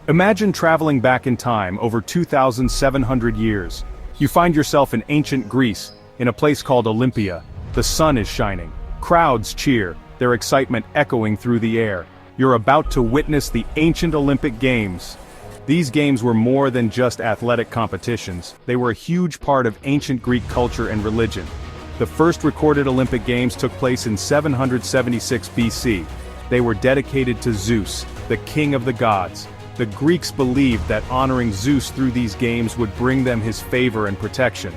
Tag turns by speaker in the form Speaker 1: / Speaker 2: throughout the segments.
Speaker 1: Imagine traveling back in time over 2,700 years. You find yourself in ancient Greece, in a place called Olympia. The sun is shining. Crowds cheer, their excitement echoing through the air. You're about to witness the ancient Olympic Games. These games were more than just athletic competitions. They were a huge part of ancient Greek culture and religion. The first recorded Olympic Games took place in 776 BC. They were dedicated to Zeus, the king of the gods. The Greeks believed that honoring Zeus through these games would bring them his favor and protection.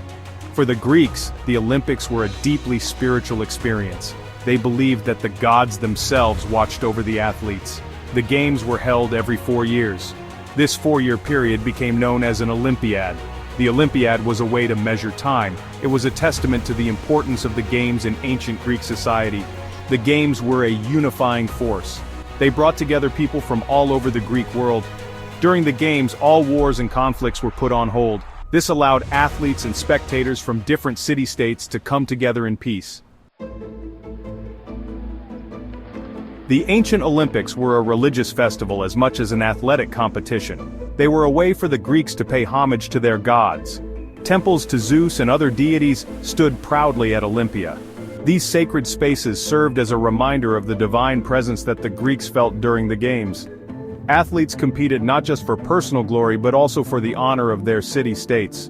Speaker 1: For the Greeks, the Olympics were a deeply spiritual experience. They believed that the gods themselves watched over the athletes. The games were held every 4 years. This 4-year period became known as an Olympiad. The Olympiad was a way to measure time. It was a testament to the importance of the games in ancient Greek society. The games were a unifying force. They brought together people from all over the Greek world. During the games, all wars and conflicts were put on hold. This allowed athletes and spectators from different city-states to come together in peace. The ancient Olympics were a religious festival as much as an athletic competition. They were a way for the Greeks to pay homage to their gods. Temples to Zeus and other deities stood proudly at Olympia. These sacred spaces served as a reminder of the divine presence that the Greeks felt during the games. Athletes competed not just for personal glory but also for the honor of their city-states.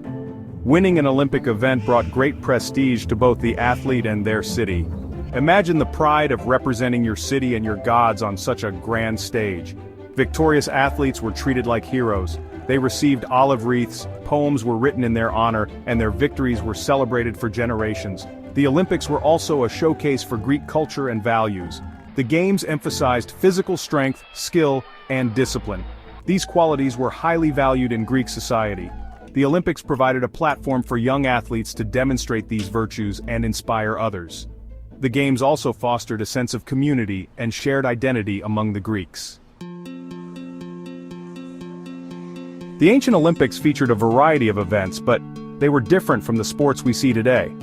Speaker 1: Winning an Olympic event brought great prestige to both the athlete and their city. Imagine the pride of representing your city and your gods on such a grand stage. Victorious athletes were treated like heroes. They received olive wreaths, poems were written in their honor, and their victories were celebrated for generations. The Olympics were also a showcase for Greek culture and values. The games emphasized physical strength, skill, and discipline. These qualities were highly valued in Greek society. The Olympics provided a platform for young athletes to demonstrate these virtues and inspire others. The games also fostered a sense of community and shared identity among the Greeks. The ancient Olympics featured a variety of events, but they were different from the sports we see today.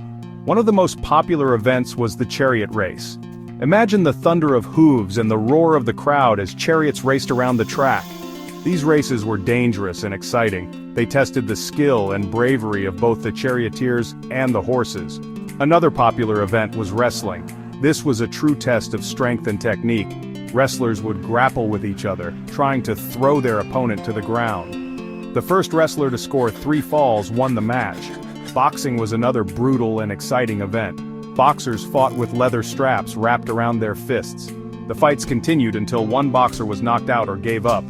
Speaker 1: One of the most popular events was the chariot race. Imagine the thunder of hooves and the roar of the crowd as chariots raced around the track. These races were dangerous and exciting. They tested the skill and bravery of both the charioteers and the horses. Another popular event was wrestling. This was a true test of strength and technique. Wrestlers would grapple with each other, trying to throw their opponent to the ground. The first wrestler to score 3 falls won the match. Boxing was another brutal and exciting event. Boxers fought with leather straps wrapped around their fists. The fights continued until one boxer was knocked out or gave up.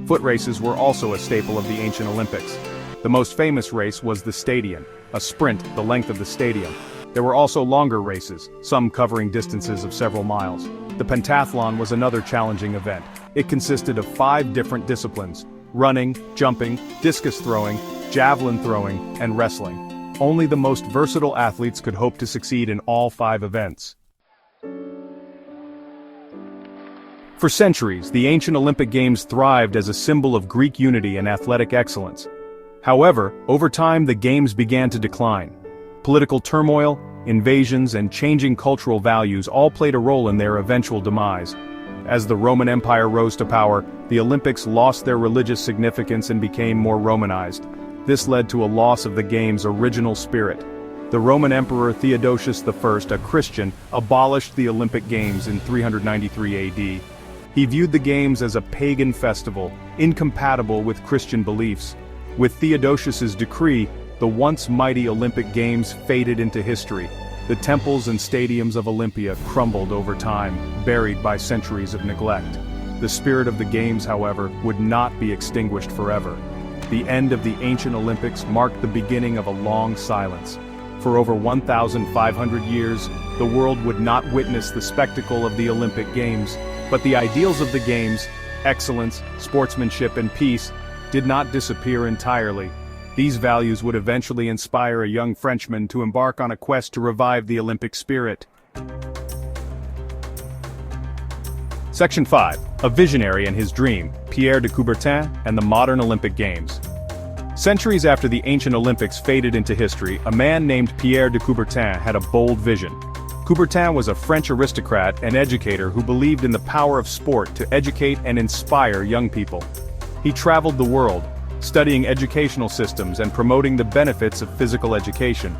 Speaker 1: Foot races were also a staple of the ancient Olympics. The most famous race was the stadion, a sprint the length of the stadium. There were also longer races, some covering distances of several miles. The pentathlon was another challenging event. It consisted of 5 different disciplines: running, jumping, discus throwing, javelin throwing, and wrestling. Only the most versatile athletes could hope to succeed in all 5 events. For centuries, the ancient Olympic Games thrived as a symbol of Greek unity and athletic excellence. However, over time the Games began to decline. Political turmoil, invasions, and changing cultural values all played a role in their eventual demise. As the Roman Empire rose to power, the Olympics lost their religious significance and became more Romanized. This led to a loss of the Games' original spirit. The Roman Emperor Theodosius I, a Christian, abolished the Olympic Games in 393 AD. He viewed the Games as a pagan festival, incompatible with Christian beliefs. With Theodosius's decree, the once mighty Olympic Games faded into history. The temples and stadiums of Olympia crumbled over time, buried by centuries of neglect. The spirit of the Games, however, would not be extinguished forever. The end of the ancient Olympics marked the beginning of a long silence. For over 1,500 years, the world would not witness the spectacle of the Olympic Games, but the ideals of the Games, excellence, sportsmanship, and peace, did not disappear entirely. These values would eventually inspire a young Frenchman to embark on a quest to revive the Olympic spirit. Section 5. A visionary and his dream, Pierre de Coubertin and the modern Olympic Games. Centuries after the ancient Olympics faded into history, a man named Pierre de Coubertin had a bold vision. Coubertin was a French aristocrat and educator who believed in the power of sport to educate and inspire young people. He traveled the world, studying educational systems and promoting the benefits of physical education.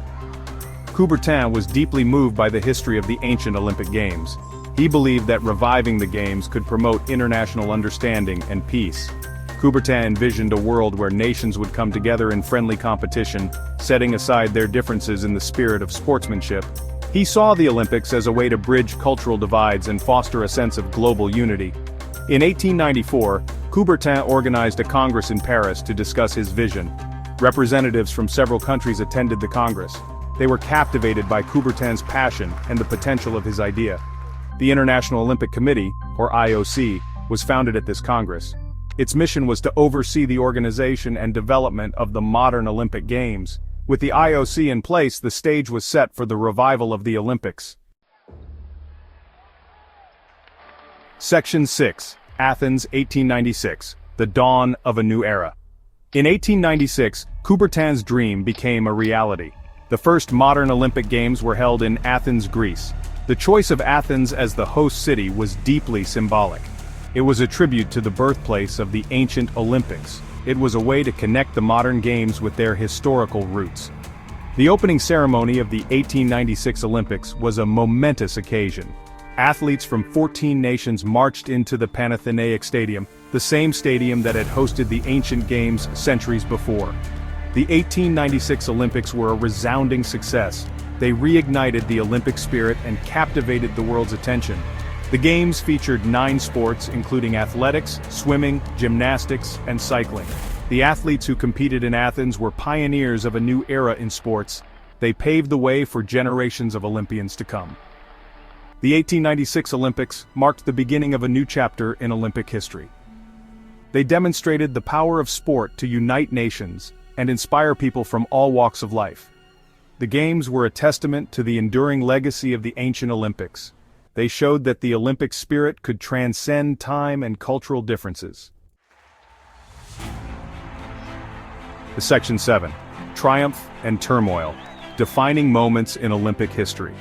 Speaker 1: Coubertin was deeply moved by the history of the ancient Olympic Games. He believed that reviving the Games could promote international understanding and peace. Coubertin envisioned a world where nations would come together in friendly competition, setting aside their differences in the spirit of sportsmanship. He saw the Olympics as a way to bridge cultural divides and foster a sense of global unity. In 1894, Coubertin organized a congress in Paris to discuss his vision. Representatives from several countries attended the congress. They were captivated by Coubertin's passion and the potential of his idea. The International Olympic Committee, or IOC, was founded at this congress. Its mission was to oversee the organization and development of the modern Olympic Games. With the IOC in place, the stage was set for the revival of the Olympics. Section 6. Athens, 1896. The dawn of a new era. In 1896, Coubertin's dream became a reality. The first modern Olympic Games were held in Athens, Greece. The choice of Athens as the host city was deeply symbolic. It was a tribute to the birthplace of the ancient Olympics. It was a way to connect the modern games with their historical roots. The opening ceremony of the 1896 Olympics was a momentous occasion. Athletes from 14 nations marched into the Panathenaic Stadium, the same stadium that had hosted the ancient games centuries before. The 1896 Olympics were a resounding success. They reignited the Olympic spirit and captivated the world's attention. The Games featured 9 sports, including athletics, swimming, gymnastics, and cycling. The athletes who competed in Athens were pioneers of a new era in sports. They paved the way for generations of Olympians to come. The 1896 Olympics marked the beginning of a new chapter in Olympic history. They demonstrated the power of sport to unite nations and inspire people from all walks of life. The Games were a testament to the enduring legacy of the ancient Olympics. They showed that the Olympic spirit could transcend time and cultural differences. Section 7. Triumph and turmoil. Defining moments in Olympic history.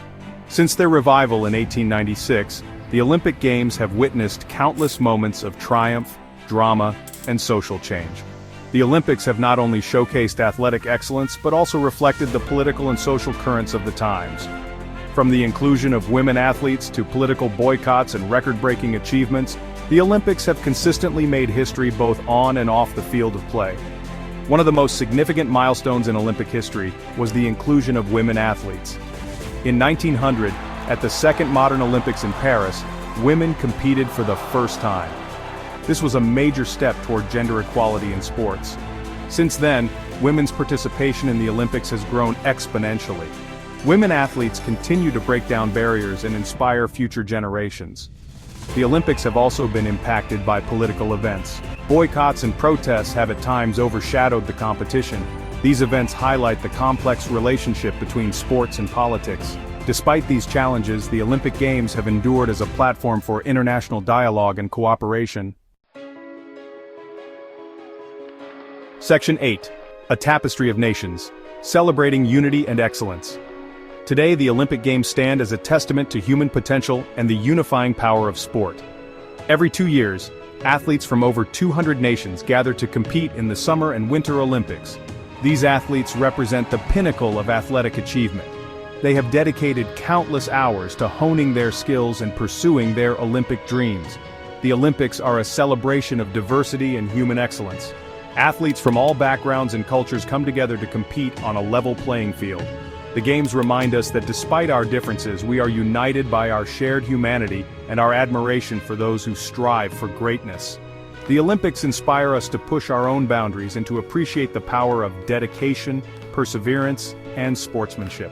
Speaker 1: Since their revival in 1896, the Olympic Games have witnessed countless moments of triumph, drama, and social change. The Olympics have not only showcased athletic excellence but also reflected the political and social currents of the times. From the inclusion of women athletes to political boycotts and record-breaking achievements, the Olympics have consistently made history both on and off the field of play. One of the most significant milestones in Olympic history was the inclusion of women athletes. In 1900, at the second modern Olympics in Paris, women competed for the first time. This was a major step toward gender equality in sports. Since then, women's participation in the Olympics has grown exponentially. Women athletes continue to break down barriers and inspire future generations. The Olympics have also been impacted by political events. Boycotts and protests have at times overshadowed the competition. These events highlight the complex relationship between sports and politics. Despite these challenges, the Olympic Games have endured as a platform for international dialogue and cooperation. Section 8. A Tapestry of Nations. Celebrating unity and excellence. Today, the Olympic Games stand as a testament to human potential and the unifying power of sport. Every 2 years, athletes from over 200 nations gather to compete in the Summer and Winter Olympics. These athletes represent the pinnacle of athletic achievement. They have dedicated countless hours to honing their skills and pursuing their Olympic dreams. The Olympics are a celebration of diversity and human excellence. Athletes from all backgrounds and cultures come together to compete on a level playing field. The Games remind us that despite our differences, we are united by our shared humanity and our admiration for those who strive for greatness. The Olympics inspire us to push our own boundaries and to appreciate the power of dedication, perseverance, and sportsmanship.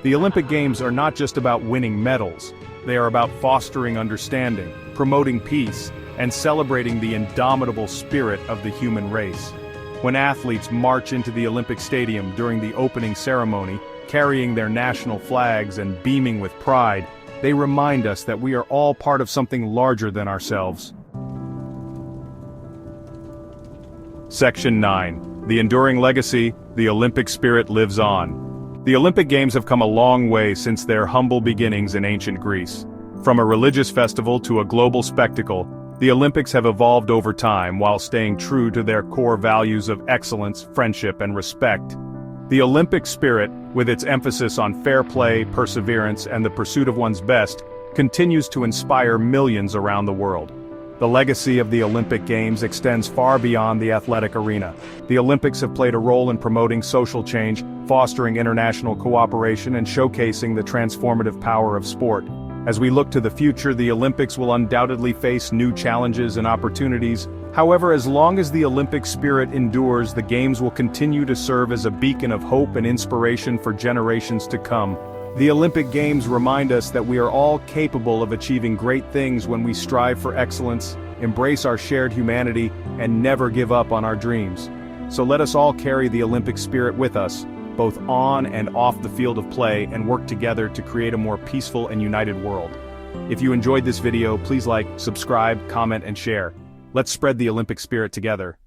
Speaker 1: The Olympic Games are not just about winning medals. They are about fostering understanding, promoting peace, and celebrating the indomitable spirit of the human race. When athletes march into the Olympic Stadium during the opening ceremony, carrying their national flags and beaming with pride, they remind us that we are all part of something larger than ourselves. Section 9. The Enduring Legacy, the Olympic Spirit Lives On. The Olympic Games have come a long way since their humble beginnings in ancient Greece. From a religious festival to a global spectacle, The Olympics have evolved over time while staying true to their core values of excellence, friendship, and respect. The Olympic spirit, with its emphasis on fair play, perseverance, and the pursuit of one's best, continues to inspire millions around the world. The legacy of the Olympic Games extends far beyond the athletic arena. The Olympics have played a role in promoting social change, fostering international cooperation, and showcasing the transformative power of sport. As we look to the future, the Olympics will undoubtedly face new challenges and opportunities. However, as long as the Olympic spirit endures, the Games will continue to serve as a beacon of hope and inspiration for generations to come. The Olympic Games remind us that we are all capable of achieving great things when we strive for excellence, embrace our shared humanity, and never give up on our dreams. So let us all carry the Olympic spirit with us, both on and off the field of play, and work together to create a more peaceful and united world. If you enjoyed this video, please like, subscribe, comment, and share. Let's spread the Olympic spirit together.